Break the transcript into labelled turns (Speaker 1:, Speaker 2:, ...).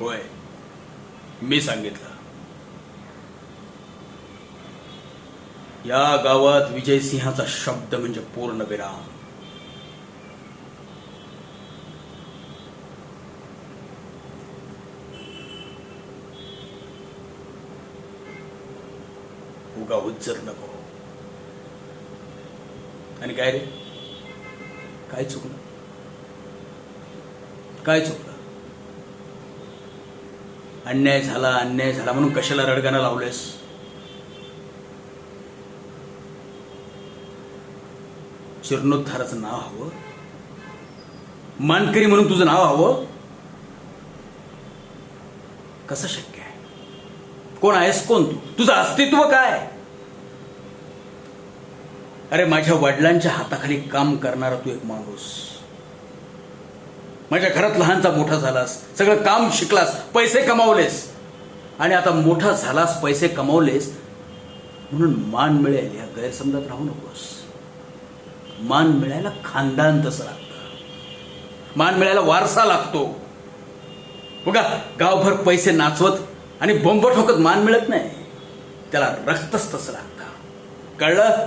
Speaker 1: होय, मी सांगितलं. या गावात विजयसिंहाचा शब्द म्हणजे पूर्णविराम. उगा हुज्जत नको. आणि काय रे, काय चुकलं? काय चुकलं? अन्याय झाला म्हणून कशाला रडगाणं लावलेस? जीर्णोद्धाराचं नाव हवं, मानकरी म्हणून तुझं नाव हवं. कसं शक्य आहे? कोण आहेस? कोण तू? तुझं अस्तित्व काय? अरे, माझ्या वडिलांच्या हाताखाली काम करणारा तू एक माणूस. माझ्या घरात लहानचा मोठा झालास, सगळं काम शिकलास, पैसे कमावलेस, आणि आता मोठा झालास, पैसे कमावलेस म्हणून मान मिळेल या गैरसमजात राहू नकोस. मान मिळायला खानदान तसं लागतं, मान मिळायला वारसा लागतो. बघा, गावभर पैसे नाचवत आणि बोंब ठोकत मान मिळत नाही, त्याला रक्तच तसं लागतं. कळलं?